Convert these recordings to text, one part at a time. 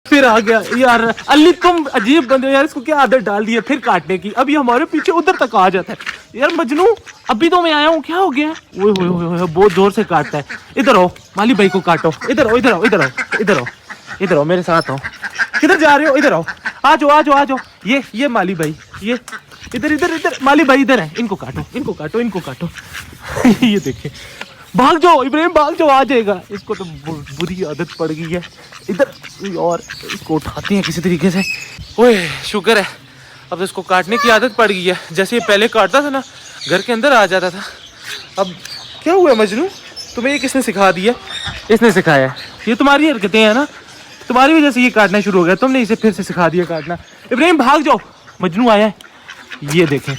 फिर आ गया यार। अली तुम अजीब बंदे हो यार, इसको क्या आदत डाल दी है फिर काटने की। अभी हमारे पीछे उधर तक आ जाता है यार। मजनू अभी तो मैं आया हूँ, क्या हो गया? ओए बहुत जोर से काटता है। इधर आओ माली भाई को काटो। इधर आओ इधर आओ इधर आओ इधर आओ इधर आओ मेरे साथ आओ। किधर जा रहे हो? इधर आओ, आ जाओ आ जाओ आ जाओ। ये माली भाई, ये इधर इधर इधर माली भाई इधर है। इनको काटो इनको काटो इनको काटो। ये देखिए, भाग जाओ इब्राहिम भाग जाओ, आ जाएगा। इसको तो बुरी आदत पड़ गई है। इधर और इसको उठाते हैं किसी तरीके से। ओए शुक्र है अब तो इसको काटने की आदत पड़ गई है। जैसे ये पहले काटता था ना, घर के अंदर आ जाता था। अब क्या हुआ मजनू, तुम्हें ये किसने सिखा दिया? इसने सिखाया है। ये तुम्हारी हरकतें हैं ना, तुम्हारी वजह से ये काटना शुरू हो गया। तुमने इसे फिर से सिखा दिया काटना। इब्राहिम भाग जाओ, मजनू आया है। ये देखें,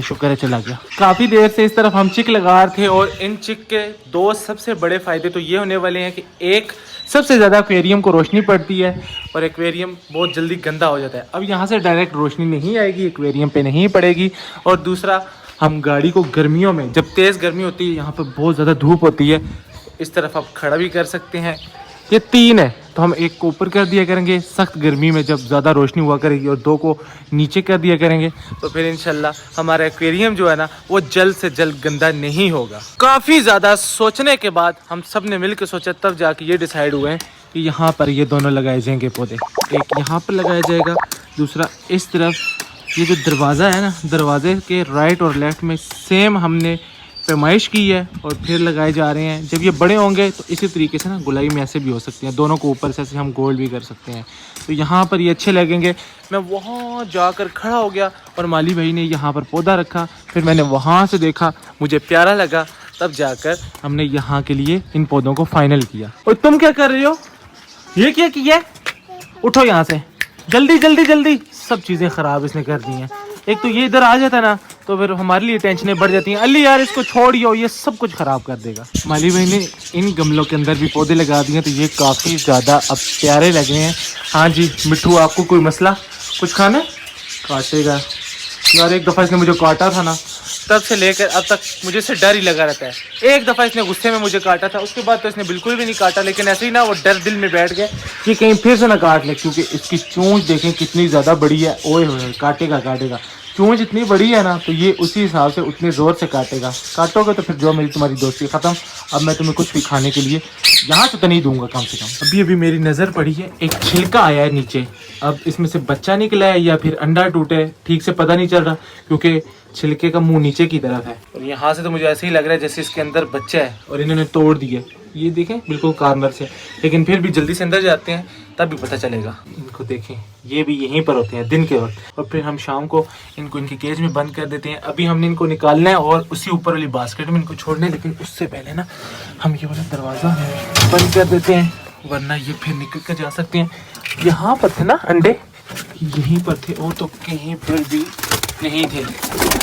शुक्र है चला गया। काफ़ी देर से इस तरफ हम चिक लगा रहे थे और इन चिक के दो सबसे बड़े फ़ायदे तो ये होने वाले हैं कि एक, सबसे ज़्यादा एक्वेरियम को रोशनी पड़ती है और एक्वेरियम बहुत जल्दी गंदा हो जाता है। अब यहाँ से डायरेक्ट रोशनी नहीं आएगी, एक्वेरियम पे नहीं पड़ेगी। और दूसरा, हम गाड़ी को गर्मियों में, जब तेज़ गर्मी होती है, यहाँ पर बहुत ज़्यादा धूप होती है, इस तरफ आप खड़ा भी कर सकते हैं। ये 3 है तो हम एक को ऊपर कर दिया करेंगे सख्त गर्मी में जब ज़्यादा रोशनी हुआ करेगी, और 2 को नीचे कर दिया करेंगे। तो फिर इंशाल्लाह हमारा एक्वेरियम जो है ना, वो जल्द से जल्द गंदा नहीं होगा। काफ़ी ज़्यादा सोचने के बाद हम सब ने मिल के सोचा, तब जाके ये डिसाइड हुए हैं कि यहाँ पर ये दोनों लगाए जाएंगे पौधे। एक यहाँ पर लगाया जाएगा, दूसरा इस तरफ। ये जो दरवाज़ा है ना, दरवाजे के राइट और लेफ़्ट में सेम हमने पैमाइश की है और फिर लगाए जा रहे हैं। जब ये बड़े होंगे तो इसी तरीके से ना गुलाई में ऐसे भी हो सकती हैं, दोनों को ऊपर से ऐसे हम गोल भी कर सकते हैं। तो यहाँ पर ये अच्छे लगेंगे। मैं वहाँ जाकर खड़ा हो गया और माली भाई ने यहाँ पर पौधा रखा, फिर मैंने वहाँ से देखा, मुझे प्यारा लगा, तब जाकर हमने यहाँ के लिए इन पौधों को फाइनल किया। और तुम क्या कर रही हो? ये क्या किया? उठो यहाँ से, जल्दी जल्दी जल्दी। सब चीज़ें ख़राब इसने कर दी हैं। एक तो ये इधर आ जाता है ना, तो फिर हमारे लिए टेंशनें बढ़ जाती हैं। अली यार इसको छोड़ियो, ये सब कुछ ख़राब कर देगा। माली भाई ने इन गमलों के अंदर भी पौधे लगा दिए हैं, तो ये काफ़ी ज़्यादा अब प्यारे लग रहे हैं। हाँ जी मिट्ठू, आपको कोई मसला, कुछ खाना? काटेगा यार, एक दफ़ा इसने मुझे काटा था ना, तब से लेकर अब तक मुझे इससे डर ही लगा रहता है। एक दफ़ा इसने गुस्से में मुझे काटा था, उसके बाद तो इसने बिल्कुल भी नहीं काटा, लेकिन ऐसे ही ना वो डर दिल में बैठ गया कि कहीं फिर से ना काट ले, क्योंकि इसकी चोंच देखें कितनी ज़्यादा बड़ी है। ओए होए, काटेगा काटेगा। चोंच इतनी बड़ी है ना, तो ये उसी हिसाब से उतने ज़ोर से काटेगा। काटोगे तो फिर जो मेरी तुम्हारी दोस्ती ख़त्म। अब मैं तुम्हें कुछ भी खाने के लिए यहाँ से तो नहीं दूंगा कम से कम। अभी अभी मेरी नज़र पड़ी है, एक छिलका आया है नीचे। अब इसमें से बच्चा निकला है या फिर अंडा टूटे, ठीक से पता नहीं चल रहा, क्योंकि छिलके का मुंह नीचे की तरफ है। और यहाँ से तो मुझे ऐसे ही लग रहा है जैसे इसके अंदर बच्चा है और इन्होंने तोड़ दिया। ये देखें बिल्कुल कॉर्नर से, लेकिन फिर भी जल्दी से अंदर जाते हैं तब भी पता चलेगा। इनको देखें, ये भी यहीं पर होते हैं दिन के वक्त, और फिर हम शाम को इनको इनके केज में बंद कर देते हैं। अभी हमने इनको निकालना है और उसी ऊपर वाली बास्केट में इनको छोड़ना है, लेकिन उससे पहले ना हम ये वाला दरवाज़ा बंद कर देते हैं, वरना ये फिर निकल कर जा सकते हैं। यहाँ पर थे ना अंडे, यहीं पर थे, और तो कहीं पर भी नहीं थे।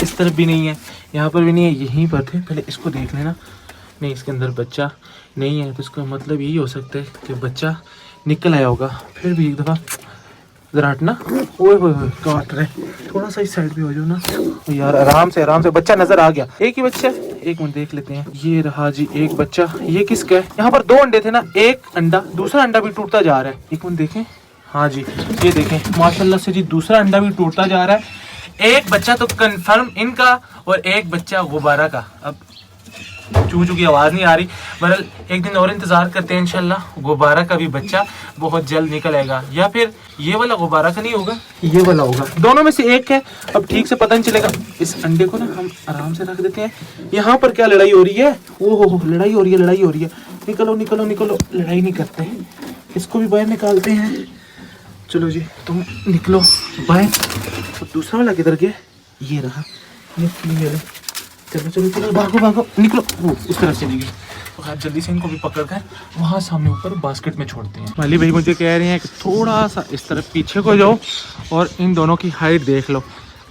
इस तरफ भी नहीं है, यहाँ पर भी नहीं है, यहीं पर थे। पहले इसको देख लेना। नहीं, इसके अंदर बच्चा नहीं है, तो इसका मतलब यही हो सकता है कि बच्चा निकल आया होगा। फिर भी एक दफ़ा ज़रा हटना। ओए होए होए, काट रहे, थोड़ा सा इस साइड भी हो जाओ ना यार। आराम से बच्चा नज़र आ गया। एक ही बच्चा, एक मिनट देख लेते हैं। ये रहा जी एक बच्चा। ये किसका है? यहाँ पर 2 अंडे थे ना, एक अंडा, दूसरा अंडा भी टूटता जा रहा है। एक मिनट देखें। हाँ जी, ये देखें माशाल्लाह से जी, दूसरा अंडा भी टूटता जा रहा है। एक बच्चा तो कंफर्म इनका और एक बच्चा गुब्बारा का। अब चू चू की आवाज़ नहीं आ रही, बहरहाल एक दिन और इंतज़ार करते हैं। इंशाल्लाह गुब्बारा का भी बच्चा बहुत जल्द निकल आएगा, या फिर ये वाला गुब्बारा का नहीं होगा, ये वाला होगा। दोनों में से एक है, अब ठीक से पता नहीं चलेगा। इस अंडे को ना हम आराम से रख देते हैं। यहाँ पर क्या लड़ाई हो रही है? ओहो, लड़ाई हो रही है। निकलो निकलो निकलो, लड़ाई नहीं करते हैं, इसको भी बाहर निकालते हैं। चलो जी तुम निकलो बाहर। तो दूसरा वाला किधर गया? ये रहा, ये फीमेल है। चलो चलो चलो, भागो निकलो। वो इस तरफ चली गई, तो खैर जल्दी से इनको भी पकड़ कर वहाँ सामने ऊपर बास्केट में छोड़ते हैं। माली भाई मुझे कह रहे हैं कि थोड़ा सा इस तरफ पीछे को जाओ और इन दोनों की हाइट देख लो।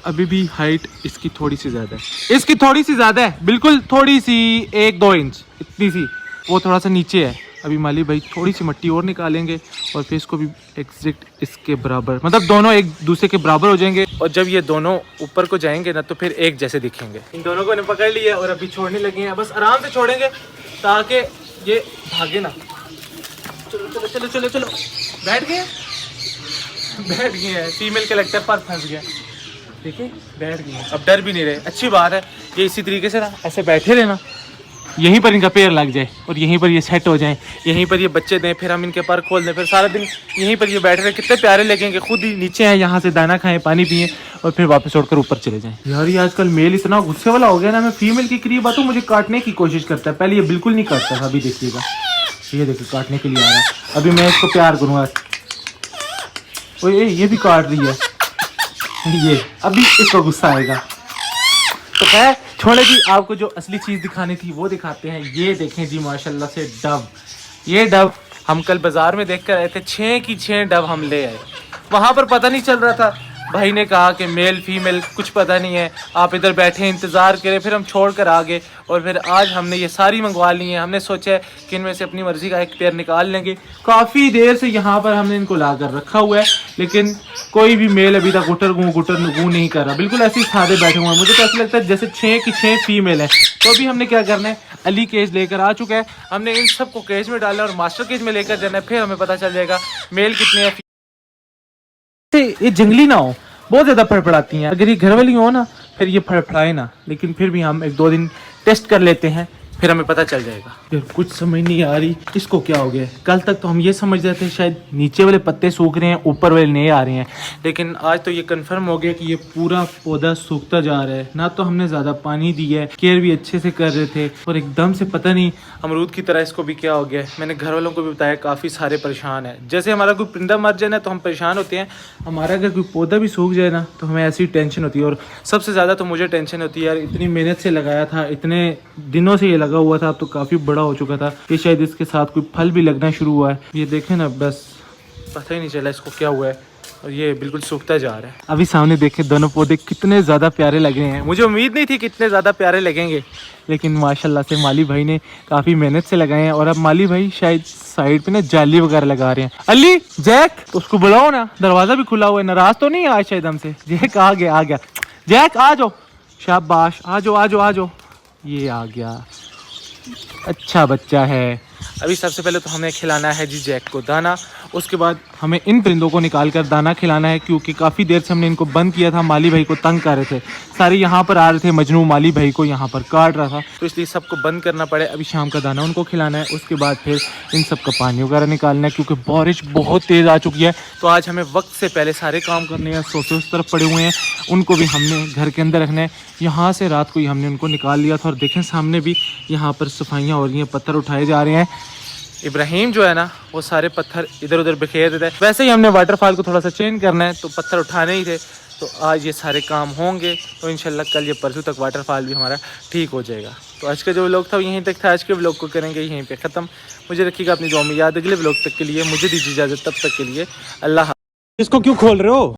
अभी भी हाइट इसकी थोड़ी सी ज़्यादा है, बिल्कुल थोड़ी सी, 1-2 इंच इतनी सी। वो थोड़ा सा नीचे है। अभी माली भाई थोड़ी सी मिट्टी और निकालेंगे और फिर इसको भी एग्जैक्ट इसके बराबर, मतलब दोनों एक दूसरे के बराबर हो जाएंगे। और जब ये दोनों ऊपर को जाएंगे ना, तो फिर एक जैसे दिखेंगे। इन दोनों को ने पकड़ लिया और अभी छोड़ने लगे हैं। बस आराम से छोड़ेंगे ताकि ये भागे ना। चलो चलो चलो चलो चलो, बैठ गए। बैठ गए हैं, फीमेल कलेक्टर पर फंस गया। ठीक है, बैठ गए हैं, अब डर भी नहीं रहे। अच्छी बात है, ये इसी तरीके से ना ऐसे बैठे रहना, यहीं पर इनका पैर लग जाए और यहीं पर ये सेट हो जाए, यहीं पर ये बच्चे दें, फिर हम इनके पर खोल दें, फिर सारा दिन यहीं पर ये बैठ रहे। कितने प्यारे लगेंगे, खुद ही नीचे आए, यहाँ से दाना खाएं, पानी पिए और फिर वापस उड़कर ऊपर चले जाएं। यार ये आजकल मेल इतना गुस्से वाला हो गया ना, मैं फीमेल के करीब आता हूँ मुझे काटने की कोशिश करता है। पहले ये बिल्कुल नहीं काटता था, अभी देखिएगा, ये देखिए काटने के लिए आ रहा है। अभी मैं इसको प्यार करूँगा, ये भी काट रही है, ये अभी इसको गुस्सा आएगा। तो खैर छोड़े जी, आपको जो असली चीज़ दिखानी थी वो दिखाते हैं। ये देखें जी माशाल्लाह से डव, ये डव हम कल बाजार में देख कर आए थे, 6 की 6 डव हम ले आए। वहाँ पर पता नहीं चल रहा था, भाई ने कहा कि मेल फीमेल कुछ पता नहीं है, आप इधर बैठे इंतज़ार करें, फिर हम छोड़ कर आ गए। और फिर आज हमने ये सारी मंगवा ली हैं। हमने सोचा है कि इनमें से अपनी मर्ज़ी का एक पेयर निकाल लेंगे। काफ़ी देर से यहाँ पर हमने इनको ला कर रखा हुआ है, लेकिन कोई भी मेल अभी तक गुटर गूँ नहीं कर रहा, बिल्कुल ऐसे ही सादे बैठे हुए हैं। मुझे तो ऐसा लगता है जैसे 6 की 6 फीमेल है। तो अभी हमने क्या करना है, अली केज लेकर आ चुका है, हमने इन सबको केज में डालना और मास्टर केज में लेकर जाना है, फिर हमें पता चल जाएगा मेल कितने हैं। ये जंगली ना हो, बहुत ज़्यादा फड़फड़ाती हैं। अगर ये घर वाली हो ना, फिर ये फड़फड़ाए ना, लेकिन फिर भी हम 1-2 दिन टेस्ट कर लेते हैं, फिर हमें पता चल जाएगा। फिर कुछ समझ नहीं आ रही इसको क्या हो गया है। कल तक तो हम ये समझ रहे थे शायद नीचे वाले पत्ते सूख रहे हैं, ऊपर वाले नहीं आ रहे हैं, लेकिन आज तो ये कंफर्म हो गया कि ये पूरा पौधा सूखता जा रहा है। ना तो हमने ज़्यादा पानी दिया है, केयर भी अच्छे से कर रहे थे, और एकदम से पता नहीं अमरूद की तरह इसको भी क्या हो गया है। मैंने घर वालों को भी बताया, काफ़ी सारे परेशान हैं। जैसे हमारा कोई परिंदा मर जाए ना तो हम परेशान होते हैं, हमारा अगर कोई पौधा भी सूख जाए ना तो हमें ऐसी टेंशन होती है। और सबसे ज़्यादा तो मुझे टेंशन होती है यार, इतनी मेहनत से लगाया था, इतने दिनों से ये लगा हुआ था, अब तो काफ़ी बड़ा हो चुका था, ये शायद इसके साथ कोई फल भी लगना शुरू हुआ है। ये देखें ना, बस पता ही नहीं चला इसको क्या हुआ है, और ये बिल्कुल सूखता जा रहा है। अभी सामने देखें दोनों पौधे कितने ज़्यादा प्यारे लग रहे हैं। मुझे उम्मीद नहीं थी कि इतने ज़्यादा प्यारे लगेंगे, लेकिन माशाल्लाह से माली भाई ने काफ़ी मेहनत से लगाए हैं। और अब माली भाई शायद साइड पे ना जाली वगैरह लगा रहे हैं। अली, जैक, उसको बुलाओ ना, दरवाज़ा भी खुला हुआ है, नाराज़ तो नहीं आज शायद हमसे। जैक आ गया, जैक आ जाओ, शाबाश, आ जाओ, ये आ गया, अच्छा बच्चा है। अभी सबसे पहले तो हमें खिलाना है जी जैक को दाना, उसके बाद हमें इन परिंदों को निकाल कर दाना खिलाना है, क्योंकि काफ़ी देर से हमने इनको बंद किया था, माली भाई को तंग कर रहे थे, सारे यहाँ पर आ रहे थे, मजनू माली भाई को यहाँ पर काट रहा था, तो इसलिए सबको बंद करना पड़े। अभी शाम का दाना उनको खिलाना है, उसके बाद फिर इन सब का पानी वगैरह निकालना है, क्योंकि बारिश बहुत तेज़ आ चुकी है। तो आज हमें वक्त से पहले सारे काम करने हैं। सोफे उस तरफ पड़े हुए हैं, उनको भी हमने घर के अंदर रखना है। यहाँ से रात को ही हमने उनको निकाल लिया था, और देखें सामने भी यहाँ पर सफाइयाँ हो रही हैं, पत्थर उठाए जा रहे हैं। इब्राहिम जो है ना, वो सारे पत्थर इधर उधर बिखेर देता है। वैसे ही हमने वाटरफॉल को थोड़ा सा चेंज करना है, तो पत्थर उठाने ही थे, तो आज ये सारे काम होंगे, तो इंशाल्लाह कल या परसों तक वाटरफॉल भी हमारा ठीक हो जाएगा। तो आज का जो व्लॉग था वो यहीं तक था। आज के व्लॉग को करेंगे यहीं पे ख़त्म। मुझे रखिएगा अपनी दुआ में याद। अगले व्लॉग तक के लिए मुझे दीजिए इजाज़त, तब तक के लिए अल्लाह। इसको क्यों खोल रहे हो?